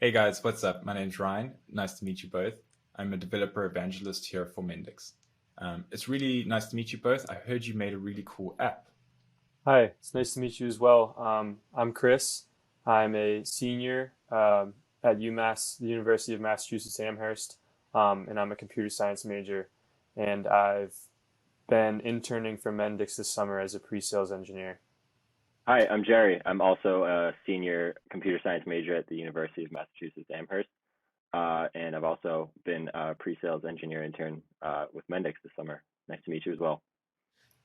Hey guys, what's up? My name's Ryan. Nice to meet you both. I'm a developer evangelist here for Mendix. It's really nice to meet you both. I heard you made a really cool app. Hi, it's nice to meet you as well. I'm Chris. I'm a senior at UMass, the University of Massachusetts Amherst, and I'm a computer science major. And I've been interning for Mendix this summer as a pre-sales engineer. Hi, I'm Jerry. I'm also a senior computer science major at the University of Massachusetts Amherst, and I've also been a pre-sales engineer intern with Mendix this summer. Nice to meet you as well.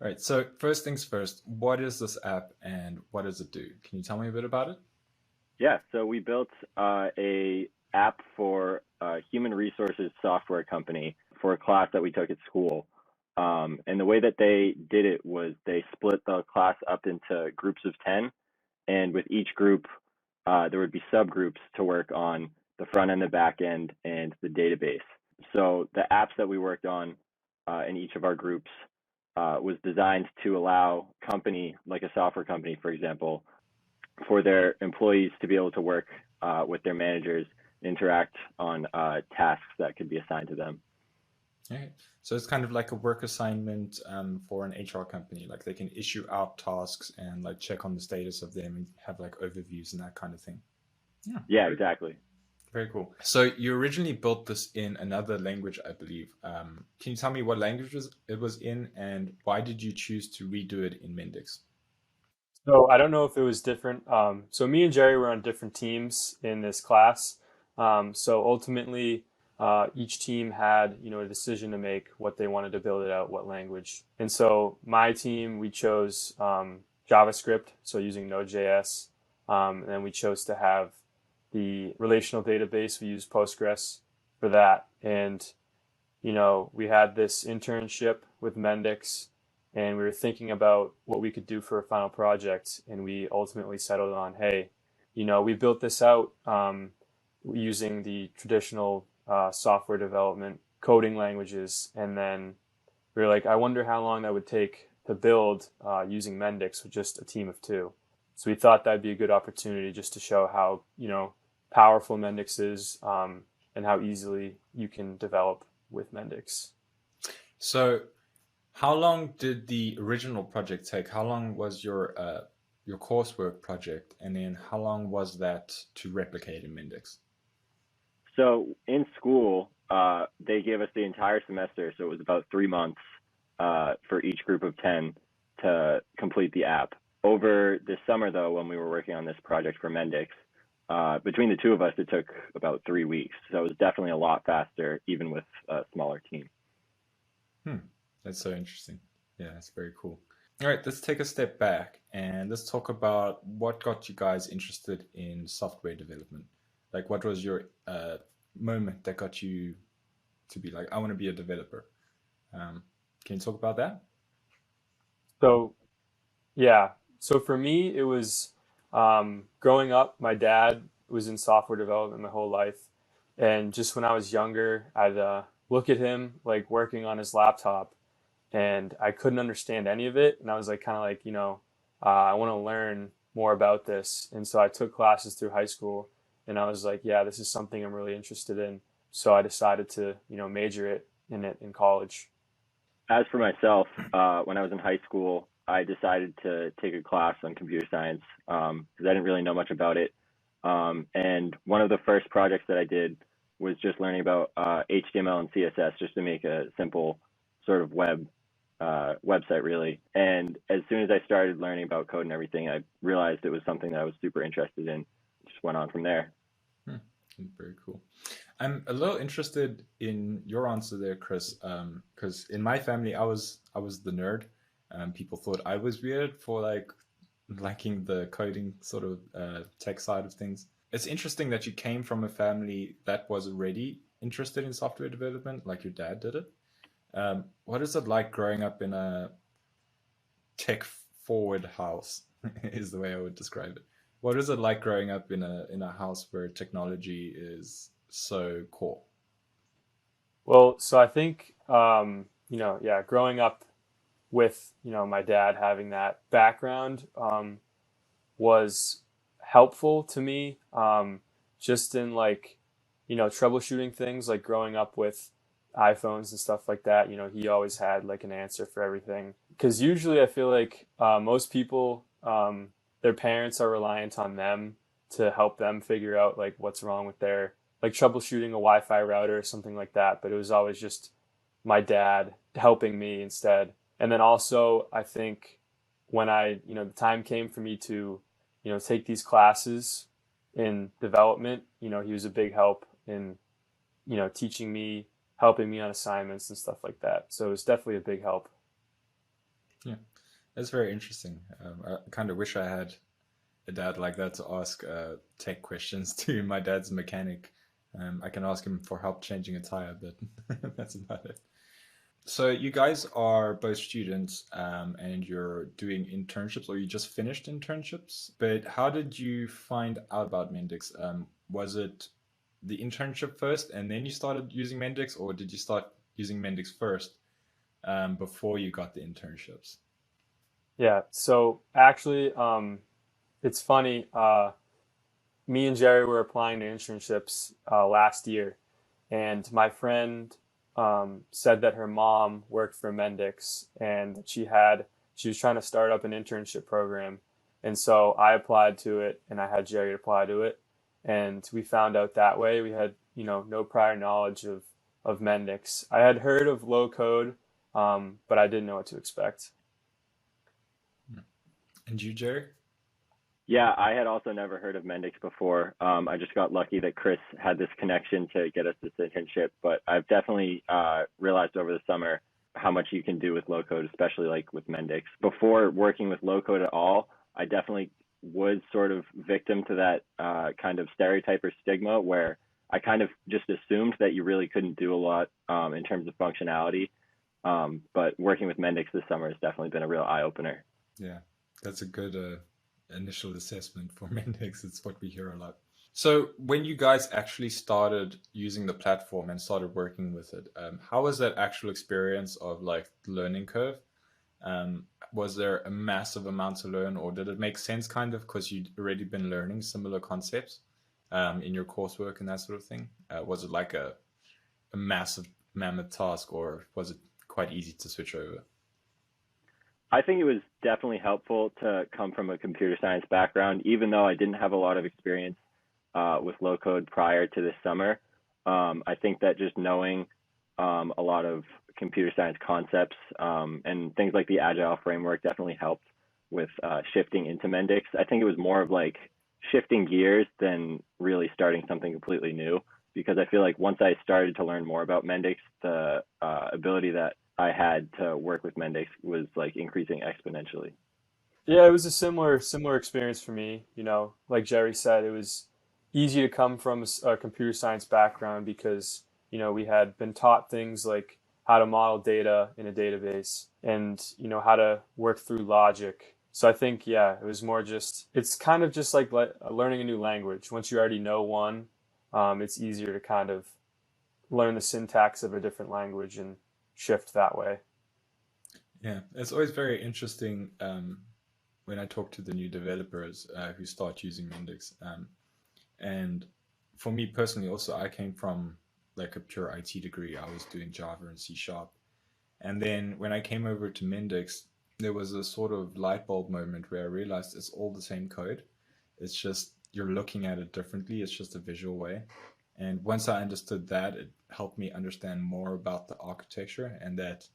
All right, so first things first, what is this app and what does it do? Can you tell me a bit about it? Yeah, so we built a app for a human resources software company for a class that we took at school. And the way that they did it was they split the class up into groups of 10, and with each group, there would be subgroups to work on the front end, the back end, and the database. So the apps that we worked on in each of our groups was designed to allow company, like a software company, for example, for their employees to be able to work with their managers, interact on tasks that could be assigned to them. All right. So it's kind of like a work assignment for an HR company. Like they can issue out tasks and like check on the status of them and have like overviews and that kind of thing. Yeah, Yeah, very exactly. Very cool. So you originally built this in another language, I believe. Can you tell me what language it was in, and why did you choose to redo it in Mendix? So I don't know if it was different. So me and Jerry were on different teams in this class. So ultimately, each team had, a decision to make what they wanted to build it out, what language. And so my team, we chose JavaScript, so using Node.js. And then we chose to have the relational database. We used Postgres for that. And we had this internship with Mendix, and we were thinking about what we could do for a final project, and we ultimately settled on, hey, we built this out using the traditional software development coding languages, and then we were like, I wonder how long that would take to build using Mendix with just a team of two. So we thought that'd be a good opportunity just to show how powerful Mendix is, and how easily you can develop with Mendix. So, how long did the original project take? How long was your coursework project, and then how long was that to replicate in Mendix? So in school, they gave us the entire semester, so it was about 3 months for each group of 10 to complete the app. Over the summer, though, when we were working on this project for Mendix, between the two of us, it took about 3 weeks. So it was definitely a lot faster, even with a smaller team. Hmm, that's so interesting. Yeah, that's very cool. All right, let's take a step back and let's talk about what got you guys interested in software development. Like, what was your moment that got you to be like, I want to be a developer? Um, can you talk about that? So yeah, so for me, it was growing up. My dad was in software development my whole life, and just when I was younger, I'd look at him like working on his laptop, and I couldn't understand any of it, and I was like, kind of like, I want to learn more about this, and so I took classes through high school, and I was like, yeah, this is something I'm really interested in. So I decided to, major in it in college. As for myself, when I was in high school, I decided to take a class on computer science because I didn't really know much about it. And one of the first projects that I did was just learning about HTML and CSS just to make a simple sort of website, really. And as soon as I started learning about code and everything, I realized it was something that I was super interested in. Just went on from there. Hmm, very cool. I'm a little interested in your answer there, Chris, because in my family, I was the nerd. People thought I was weird for like liking the coding sort of tech side of things. It's interesting that you came from a family that was already interested in software development, like your dad did it. What is it like growing up in a tech forward house? Is the way I would describe it. What is it like growing up in a house where technology is so core? Well, so I think, yeah, growing up with, my dad having that background was helpful to me. just in like, troubleshooting things, like growing up with iPhones and stuff like that. He always had like an answer for everything. Because usually I feel like most people, their parents are reliant on them to help them figure out like what's wrong with their, like troubleshooting a Wi-Fi router or something like that. But it was always just my dad helping me instead. And then also I think when the time came for me to, take these classes in development, he was a big help in, teaching me, helping me on assignments and stuff like that. So it was definitely a big help. Yeah, that's very interesting. I kind of wish I had a dad like that to ask tech questions to. My dad's a mechanic. I can ask him for help changing a tire, but that's about it. So you guys are both students, and you're doing internships, or you just finished internships. But how did you find out about Mendix? Was it the internship first, and then you started using Mendix, or did you start using Mendix first before you got the internships? Yeah. So actually, it's funny. Me and Jerry were applying to internships last year, and my friend said that her mom worked for Mendix and that she was trying to start up an internship program. And so I applied to it and I had Jerry apply to it. And we found out that way. We had, no prior knowledge of Mendix. I had heard of low code, but I didn't know what to expect. And you, Jerry? Yeah, I had also never heard of Mendix before. I just got lucky that Chris had this connection to get us this internship, but I've definitely realized over the summer how much you can do with low code, especially like with Mendix. Before working with low code at all, I definitely was sort of victim to that kind of stereotype or stigma where I kind of just assumed that you really couldn't do a lot in terms of functionality. But working with Mendix this summer has definitely been a real eye-opener. Yeah, that's a good initial assessment for Mendix. It's what we hear a lot. So when you guys actually started using the platform and started working with it, how was that actual experience of like the learning curve? Was there a massive amount to learn, or did it make sense kind of because you'd already been learning similar concepts in your coursework and that sort of thing? Was it like a massive mammoth task, or was it quite easy to switch over? I think it was definitely helpful to come from a computer science background, even though I didn't have a lot of experience with low code prior to this summer. I think that just knowing a lot of computer science concepts and things like the Agile framework definitely helped with shifting into Mendix. I think it was more of like shifting gears than really starting something completely new, because I feel like once I started to learn more about Mendix, the ability that I had to work with Mendix was like increasing exponentially. Yeah, it was a similar experience for me. Like Jerry said, it was easy to come from a computer science background because, we had been taught things like how to model data in a database and, how to work through logic. So I think, yeah, it was more it's kind of just like learning a new language. Once you already know one, it's easier to kind of learn the syntax of a different language and shift that way. Yeah, it's always very interesting when I talk to the new developers who start using Mendix. And for me personally, also, I came from like a pure IT degree. I was doing Java and C Sharp. And then when I came over to Mendix, there was a sort of light bulb moment where I realized it's all the same code. It's just you're looking at it differently. It's just a visual way. And once I understood that, it helped me understand more about the architecture, and that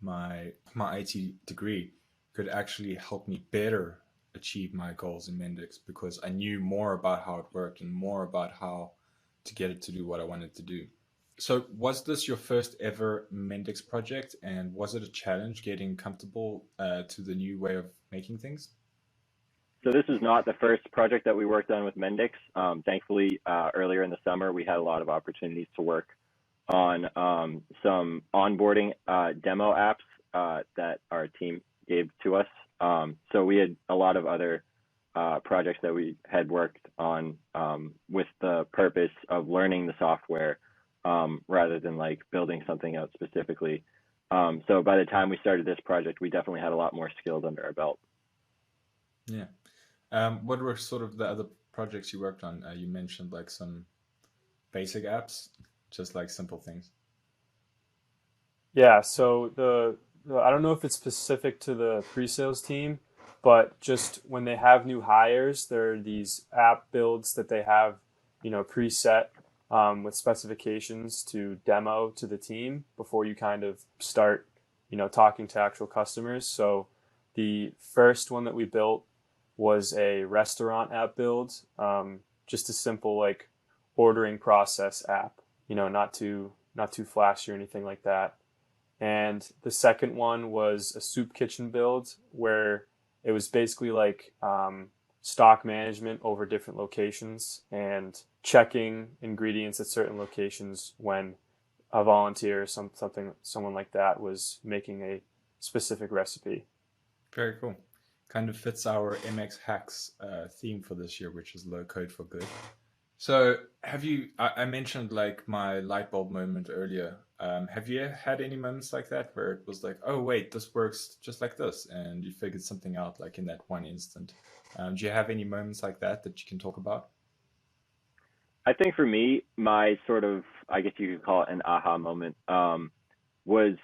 my IT degree could actually help me better achieve my goals in Mendix, because I knew more about how it worked and more about how to get it to do what I wanted to do. So was this your first ever Mendix project, and was it a challenge getting comfortable to the new way of making things? So this is not the first project that we worked on with Mendix. Thankfully, earlier in the summer, we had a lot of opportunities to work on some onboarding demo apps that our team gave to us. So we had a lot of other projects that we had worked on with the purpose of learning the software rather than like building something out specifically. So by the time we started this project, we definitely had a lot more skills under our belt. Yeah. What were sort of the other projects you worked on, you mentioned like some basic apps, just like simple things. Yeah, so I don't know if it's specific to the pre-sales team, but just when they have new hires, there are these app builds that they have, preset with specifications to demo to the team before you kind of start, talking to actual customers. So the first one that we built was a restaurant app build, just a simple like ordering process app, not too flashy or anything like that. And the second one was a soup kitchen build where it was basically like stock management over different locations and checking ingredients at certain locations when a volunteer or someone like that was making a specific recipe. Very cool. Kind of fits our MX Hacks theme for this year, which is low code for good. So I mentioned like my light bulb moment earlier. Have you had any moments like that where it was like, oh, wait, this works just like this, and you figured something out like in that one instant? Do you have any moments like that you can talk about? I think for me, my sort of, I guess you could call it an aha moment, was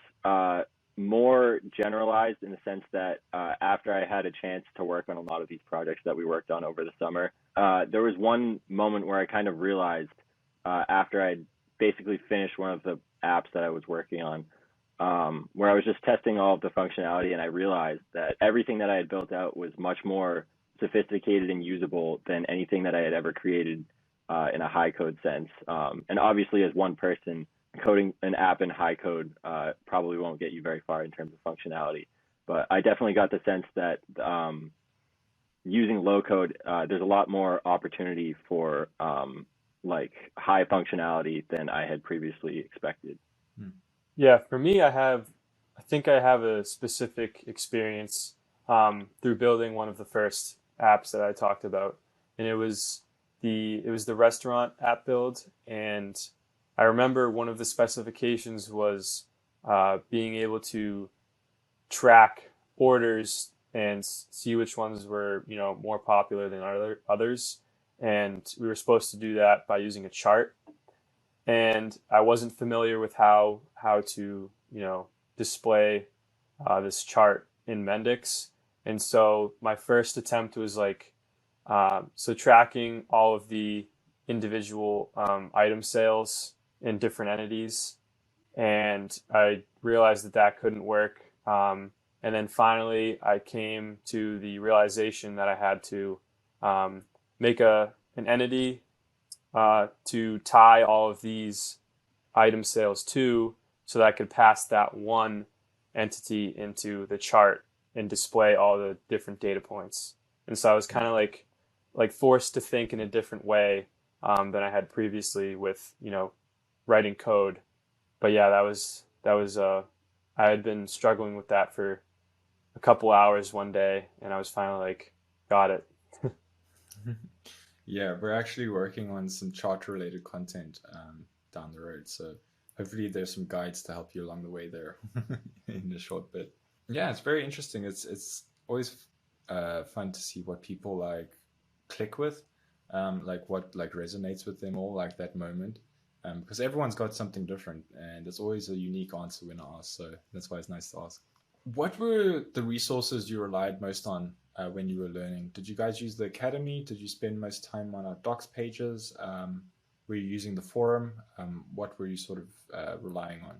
more generalized in the sense that after I had a chance to work on a lot of these projects that we worked on over the summer, there was one moment where I kind of realized after I'd basically finished one of the apps that I was working on, where I was just testing all of the functionality, and I realized that everything that I had built out was much more sophisticated and usable than anything that I had ever created in a high code sense. And obviously, as one person, coding an app in high code probably won't get you very far in terms of functionality. But I definitely got the sense that using low code, there's a lot more opportunity for like high functionality than I had previously expected. Yeah, for me, I think I have a specific experience through building one of the first apps that I talked about, and it was the restaurant app build. And I remember one of the specifications was being able to track orders and see which ones were more popular than others, and we were supposed to do that by using a chart. And I wasn't familiar with how to display this chart in Mendix, and so my first attempt was like so tracking all of the individual item sales in different entities, and I realized that couldn't work. And then finally, I came to the realization that I had to make an entity to tie all of these item sales to, so that I could pass that one entity into the chart and display all the different data points. And so I was kind of like forced to think in a different way than I had previously with writing code. But yeah, that was I had been struggling with that for a couple hours one day, and I was finally like, got it. Yeah, we're actually working on some charter related content down the road. So hopefully there's some guides to help you along the way there in a short bit. Yeah, it's very interesting. It's always fun to see what people like click with, like what like resonates with them all, like that moment. Because everyone's got something different, and it's always a unique answer when asked. So that's why it's nice to ask. What were the resources you relied most on when you were learning? Did you guys use the academy? Did you spend most time on our docs pages? Were you using the forum? What were you sort of relying on?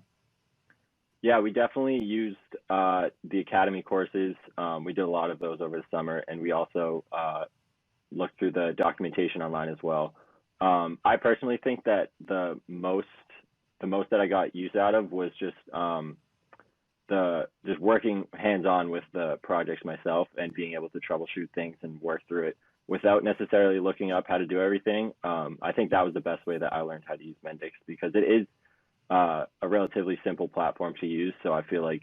Yeah, we definitely used the academy courses. We did a lot of those over the summer, and we also looked through the documentation online as well. I personally think that the most that I got use out of was just just working hands-on with the projects myself and being able to troubleshoot things and work through it without necessarily looking up how to do everything. I think that was the best way that I learned how to use Mendix, because it is a relatively simple platform to use. So I feel like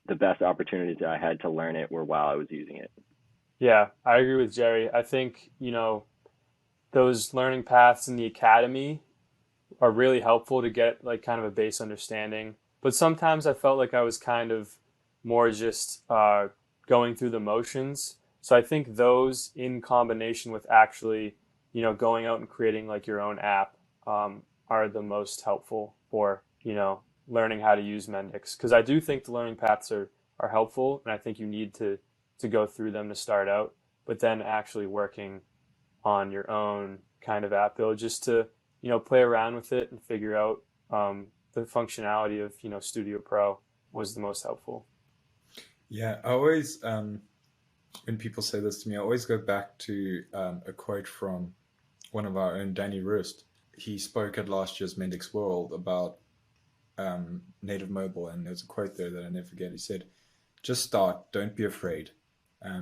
the best opportunities that I had to learn it were while I was using it. Yeah, I agree with Jerry. I think, those learning paths in the academy are really helpful to get like kind of a base understanding. But sometimes I felt like I was kind of more just going through the motions. So I think those in combination with actually going out and creating like your own app are the most helpful for, learning how to use Mendix. Because I do think the learning paths are helpful, and I think you need to go through them to start out, but then actually working on your own kind of app build just to, play around with it and figure out the functionality of, Studio Pro was the most helpful. Yeah, I always, when people say this to me, I always go back to a quote from one of our own, Danny Rust. He spoke at last year's Mendix World about native mobile, and there's a quote there that I never forget. He said, "Just start, don't be afraid.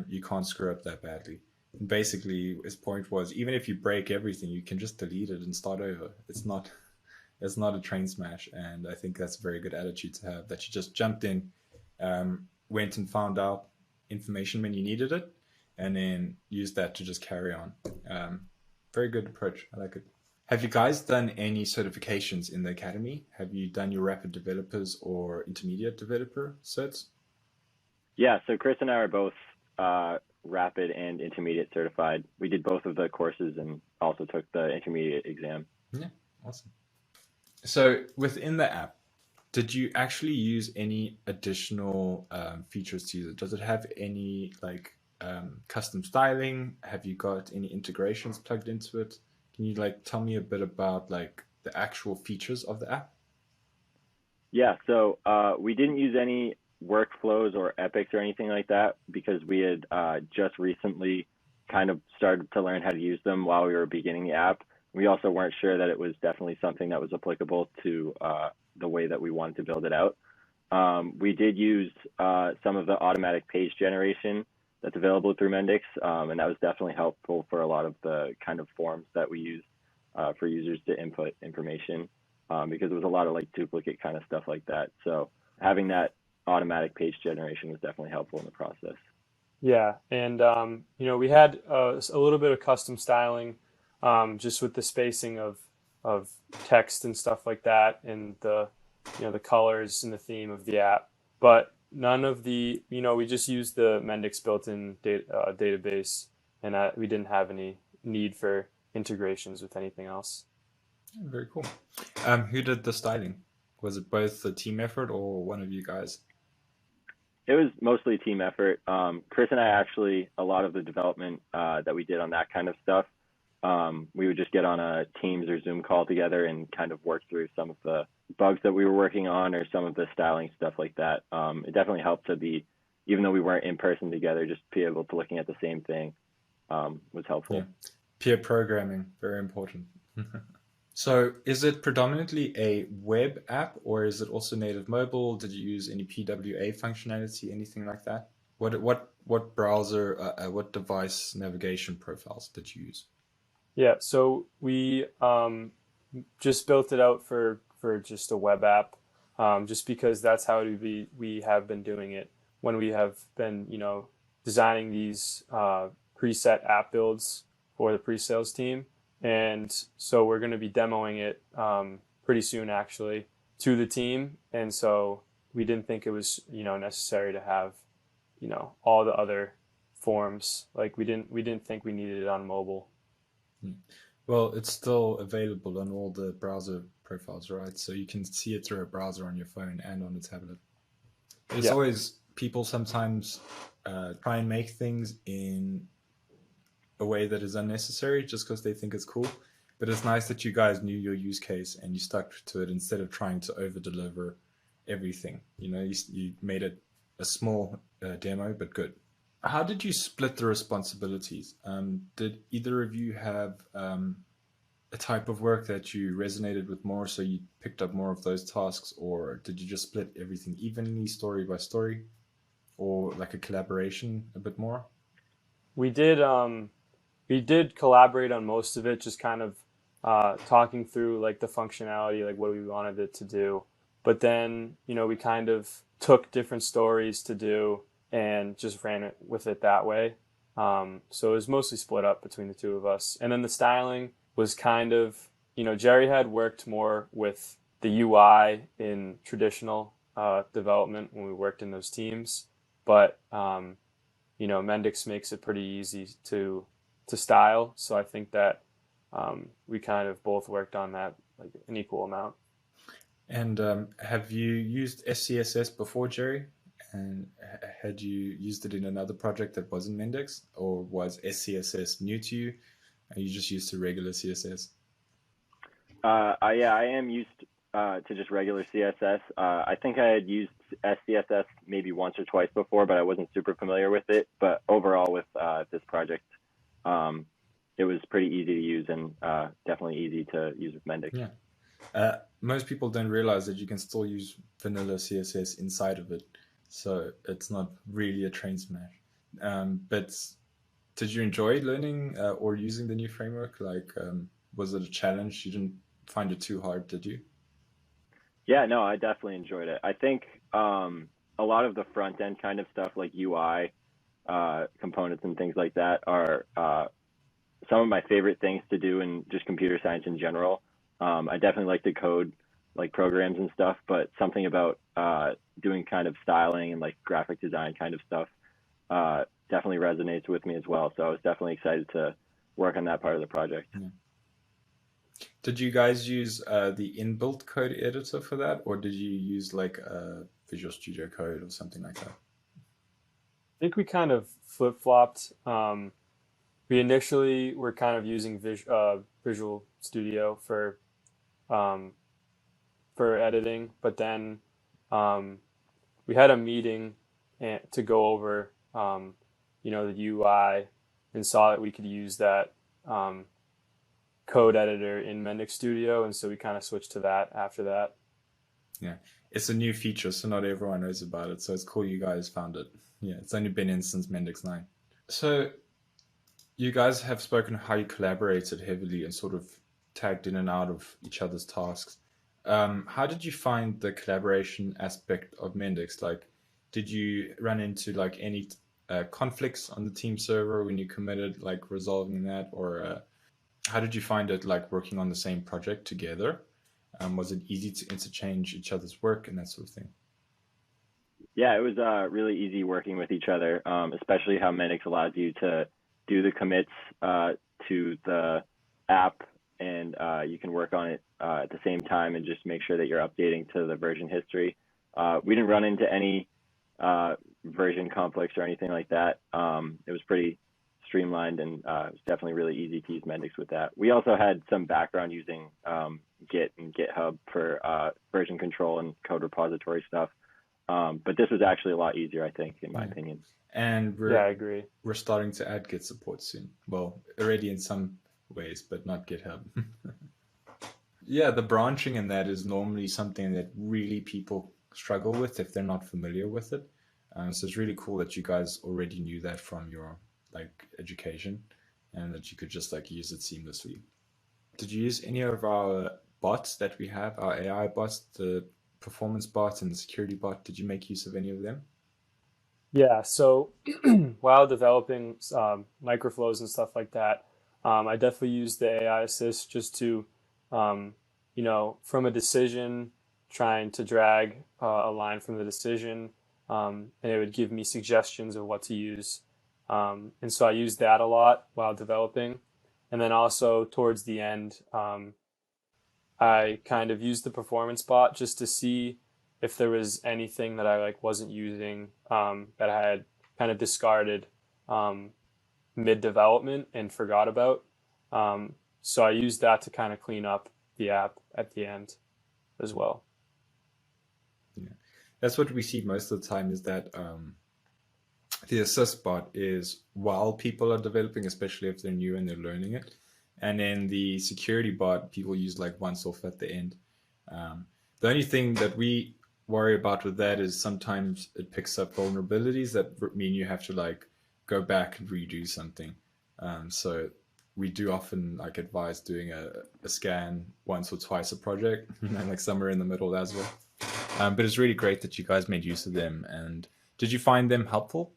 You can't screw up that badly." And basically, his point was, even if you break everything, you can just delete it and start over. It's not a train smash, and I think that's a very good attitude to have, that you just jumped in, went and found out information when you needed it, and then used that to just carry on. Very good approach. I like it. Have you guys done any certifications in the academy? Have you done your rapid developers or intermediate developer certs? Yeah, so Chris and I are both rapid and intermediate certified. We did both of the courses and also took the intermediate exam. Yeah, awesome. So within the app, did you actually use any additional features to use it? Does it have any like custom styling? Have you got any integrations plugged into it? Can you tell me a bit about the actual features of the app? Yeah, so we didn't use any workflows or epics or anything like that because we had just recently kind of started to learn how to use them while we were beginning the app. We also weren't sure that it was definitely something that was applicable to the way that we wanted to build it out. We did use some of the automatic page generation that's available through Mendix, and that was definitely helpful for a lot of the kind of forms that we use for users to input information, because there was a lot of duplicate kind of stuff like that. So having that automatic page generation was definitely helpful in the process. Yeah, and we had a little bit of custom styling, just with the spacing of text and stuff like that, and the colors and the theme of the app. But none of the we just used the Mendix built-in database, and we didn't have any need for integrations with anything else. Very cool. Who did the styling? Was it both a team effort or one of you guys? It was mostly a team effort. Chris and I actually, a lot of the development that we did on that kind of stuff, we would just get on a Teams or Zoom call together and kind of work through some of the bugs that we were working on or some of the styling stuff like that. It definitely helped to be, even though we weren't in person together, just be able to looking at the same thing was helpful. Yeah. Peer programming, very important. So is it predominantly a web app, or is it also native mobile? Did you use any PWA functionality, anything like that? What browser, what device navigation profiles did you use? Yeah, so we just built it out for just a web app, just because that's how we have been doing it when we have been, designing these preset app builds for the pre-sales team. And so we're going to be demoing it pretty soon, actually, to the team. And so we didn't think it was, necessary to have, all the other forms. We didn't think we needed it on mobile. Well, it's still available on all the browser profiles, right? So you can see it through a browser on your phone and on a tablet. There's always people sometimes try and make things in a way that is unnecessary just because they think it's cool. But it's nice that you guys knew your use case and you stuck to it instead of trying to over deliver everything. You made it a small demo, but good. How did you split the responsibilities? Did either of you have a type of work that you resonated with more, so you picked up more of those tasks, or did you just split everything evenly, story by story, or like a collaboration a bit more? We did collaborate on most of it, just kind of talking through the functionality, what we wanted it to do. But then, we kind of took different stories to do and just ran it with it that way. So it was mostly split up between the two of us. And then the styling was kind of, Jerry had worked more with the UI in traditional development when we worked in those teams. But, Mendix makes it pretty easy to style. So I think that we kind of both worked on that like an equal amount. And have you used SCSS before, Jerry? And had you used it in another project that wasn't Mendix, or was SCSS new to you? Are you just used to regular CSS? Yeah, I am used to just regular CSS. I think I had used SCSS maybe once or twice before, but I wasn't super familiar with it. But overall, with this project, it was pretty easy to use and definitely easy to use with Mendix. Yeah. Most people don't realize that you can still use vanilla CSS inside of it. So it's not really a train smash. But did you enjoy learning or using the new framework? Like, was it a challenge? You didn't find it too hard, did you? Yeah, no, I definitely enjoyed it. I think a lot of the front end kind of stuff like UI components and things like that are some of my favorite things to do in just computer science in general. I definitely like to code like programs and stuff, but something about doing kind of styling and like graphic design kind of stuff definitely resonates with me as well. So I was definitely excited to work on that part of the project. Yeah. Did you guys use the inbuilt code editor for that, or did you use like Visual Studio Code or something like that? I think we kind of flip-flopped. We initially were kind of using Visual Studio um, for editing, but then we had a meeting to go over, the UI, and saw that we could use that code editor in Mendix Studio, and so we kind of switched to that after that. Yeah, it's a new feature, so not everyone knows about it. So it's cool you guys found it. Yeah, it's only been in since Mendix 9. So you guys have spoken how you collaborated heavily and sort of tagged in and out of each other's tasks. How did you find the collaboration aspect of Mendix? Like, did you run into like any conflicts on the team server when you committed, like resolving that, or how did you find it like working on the same project together? Was it easy to interchange each other's work and that sort of thing? Yeah, it was really easy working with each other, especially how Mendix allows you to do the commits to the app, and you can work on it at the same time and just make sure that you're updating to the version history. We didn't run into any version conflicts or anything like that. It was pretty streamlined, and it was definitely really easy to use Mendix with that. We also had some background using Git and GitHub for version control and code repository stuff. But this was actually a lot easier, I think, in my opinion. And I agree. We're starting to add Git support soon. Well, already in some ways, but not GitHub. Yeah, the branching in that is normally something that really people struggle with if they're not familiar with it. So it's really cool that you guys already knew that from your like education, and that you could just like use it seamlessly. Did you use any of our bots that we have, our AI bots, the performance bot and the security bot? Did you make use of any of them? Yeah, so while developing microflows and stuff like that, I definitely used the AI assist just to, from a decision, trying to drag a line from the decision, and it would give me suggestions of what to use. And so I used that a lot while developing. And then also towards the end, I kind of used the performance bot just to see if there was anything that I like wasn't using that I had kind of discarded mid development and forgot about. So I used that to kind of clean up the app at the end as well. Yeah, that's what we see most of the time, is that the assist bot is while people are developing, especially if they're new and they're learning it. And then the security bot, people use like once off at the end. The only thing that we worry about with that is sometimes it picks up vulnerabilities that mean you have to like go back and redo something. So we do often like advise doing a scan once or twice a project, and like somewhere in the middle as well. But it's really great that you guys made use of them. And did you find them helpful?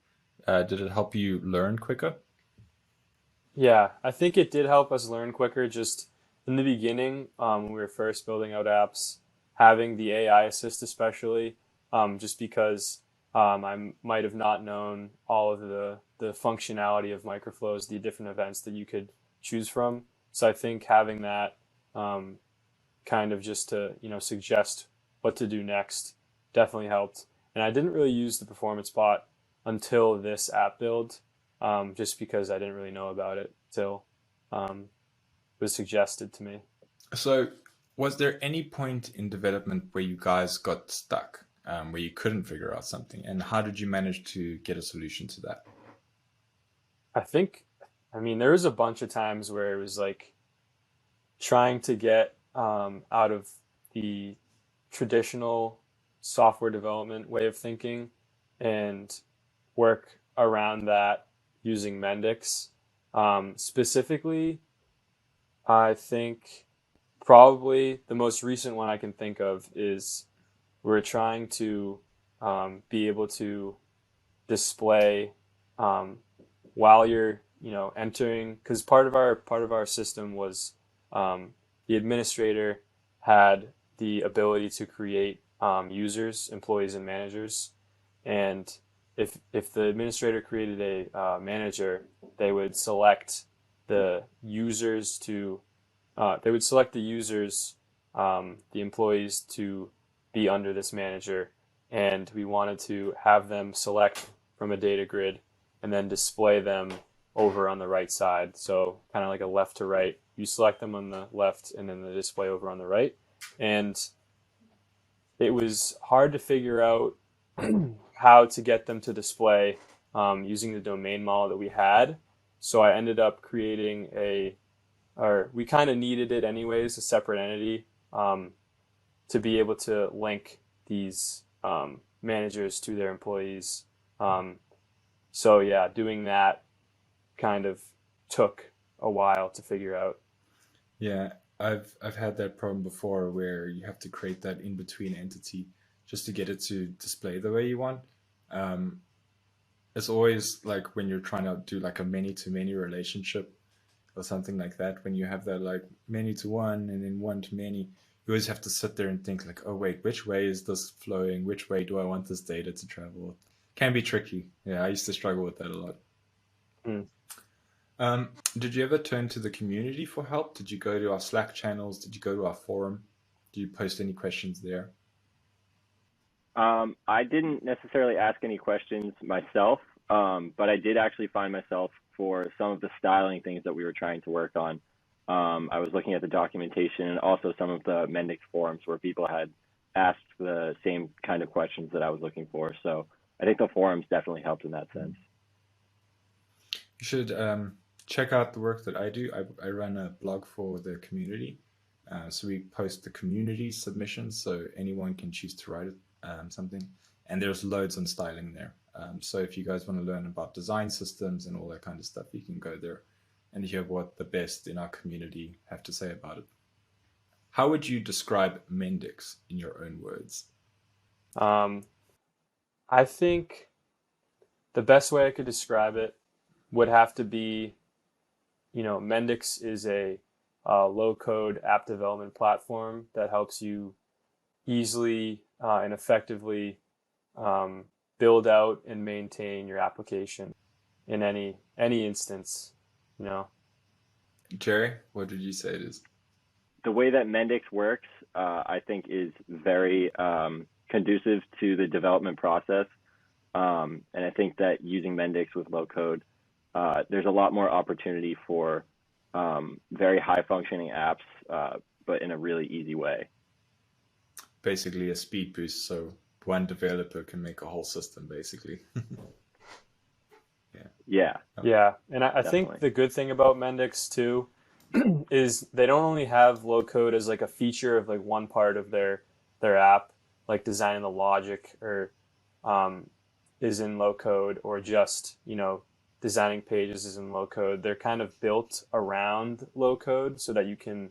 Did it help you learn quicker? Yeah, I think it did help us learn quicker. Just in the beginning, when we were first building out apps, having the AI assist especially, just because I might have not known all of the functionality of microflows, the different events that you could choose from. So I think having that kind of just to, suggest what to do next definitely helped. And I didn't really use the performance bot until this app build, just because I didn't really know about it till it was suggested to me. So, was there any point in development where you guys got stuck, where you couldn't figure out something, and how did you manage to get a solution to that? I mean, there was a bunch of times where it was like trying to get out of the traditional software development way of thinking and work around that using Mendix. Specifically, I think probably the most recent one I can think of is we're trying to be able to display while you're entering, because part of our system was the administrator had the ability to create users, employees, and managers. And if the administrator created a manager, they would select the users the employees to be under this manager. And we wanted to have them select from a data grid and then display them over on the right side. So kind of like a left to right. You select them on the left and then the display over on the right. And it was hard to figure out how to get them to display using the domain model that we had. So I ended up creating we kind of needed it anyways, a separate entity to be able to link these managers to their employees. So yeah, doing that kind of took a while to figure out. Yeah, I've had that problem before where you have to create that in between entity just to get it to display the way you want. Um, it's always like when you're trying to do like a many to many relationship or something like that, when you have that like many to one and then one to many, you always have to sit there and think like, oh wait, which way is this flowing? Which way do I want this data to travel? Can be tricky. Yeah, I used to struggle with that a lot. Mm. Did you ever turn to the community for help? Did you go to our Slack channels? Did you go to our forum? Do you post any questions there? I didn't necessarily ask any questions myself, but I did actually find myself for some of the styling things that we were trying to work on. I was looking at the documentation and also some of the Mendix forums where people had asked the same kind of questions that I was looking for. So I think the forums definitely helped in that sense. You should check out the work that I do. I run a blog for the community. So we post the community submissions so anyone can choose to write something. And there's loads on styling there. So if you guys want to learn about design systems and all that kind of stuff, you can go there and hear what the best in our community have to say about it. How would you describe Mendix in your own words? I think the best way I could describe it would have to be, Mendix is a low-code app development platform that helps you easily and effectively build out and maintain your application in any instance. Jerry, what did you say it is? The way that Mendix works, I think, is very conducive to the development process. And I think that using Mendix with low code, there's a lot more opportunity for very high functioning apps, but in a really easy way. Basically a speed boost, so one developer can make a whole system, basically. Yeah. Yeah. And I think the good thing about Mendix too is they don't only have low code as like a feature of like one part of their app, like designing the logic or is in low code, or just, designing pages is in low code. They're kind of built around low code so that you can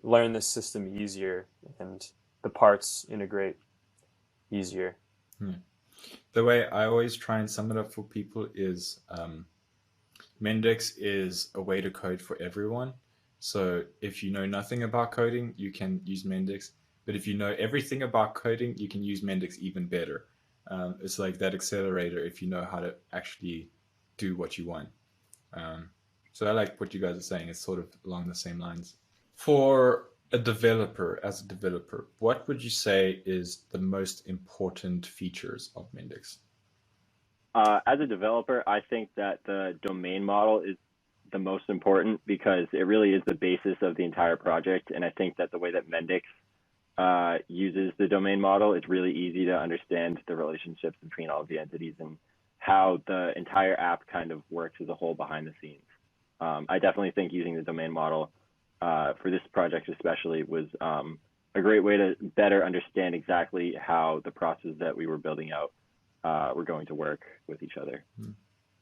learn the system easier and the parts integrate easier. The way I always try and sum it up for people is Mendix is a way to code for everyone. So if you know nothing about coding, you can use Mendix. But if you know everything about coding, you can use Mendix even better. It's like that accelerator if you know how to actually do what you want. So I like what you guys are saying. It's sort of along the same lines. For a developer, as a developer, what would you say is the most important features of Mendix? As a developer, I think that the domain model is the most important because it really is the basis of the entire project. And I think that the way that Mendix uses the domain model, it's really easy to understand the relationships between all of the entities and how the entire app kind of works as a whole behind the scenes. I definitely think using the domain model for this project especially was a great way to better understand exactly how the process that we were building out were going to work with each other.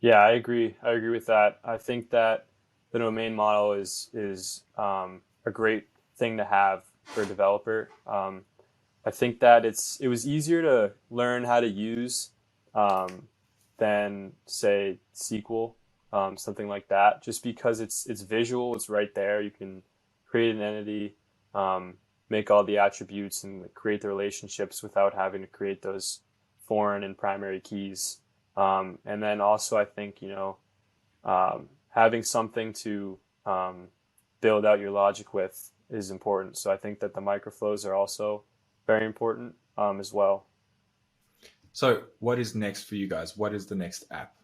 Yeah, I agree. I agree with that. I think that the domain model is a great thing to have for a developer. I think that it was easier to learn how to use than say SQL, something like that, just because it's visual, it's right there. You can create an entity, make all the attributes, and create the relationships without having to create those foreign and primary keys. And then also, I think, having something to build out your logic with is important. So I think that the microflows are also very important as well. So what is next for you guys? What is the next app?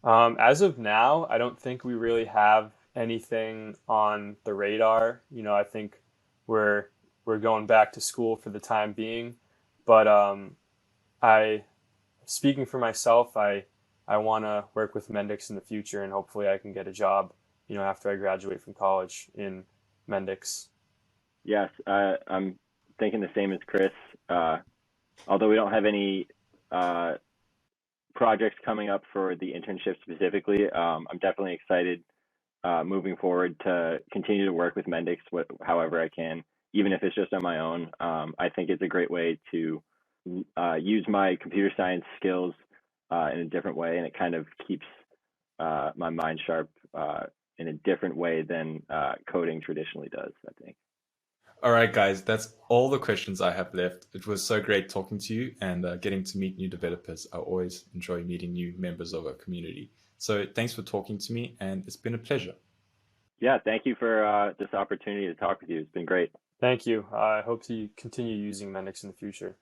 As of now, I don't think we really have anything on the radar. I think we're going back to school for the time being, but speaking for myself, I want to work with Mendix in the future, and hopefully I can get a job, after I graduate from college in Mendix. Yes, I'm thinking the same as Chris. Although we don't have any projects coming up for the internship specifically, I'm definitely excited moving forward to continue to work with Mendix however I can, even if it's just on my own. I think it's a great way to use my computer science skills in a different way, and it kind of keeps my mind sharp in a different way than coding traditionally does, I think. All right, guys, that's all the questions I have left. It was so great talking to you and getting to meet new developers. I always enjoy meeting new members of our community. So thanks for talking to me, and it's been a pleasure. Yeah, thank you for this opportunity to talk with you. It's been great. Thank you. I hope to continue using Mendix in the future.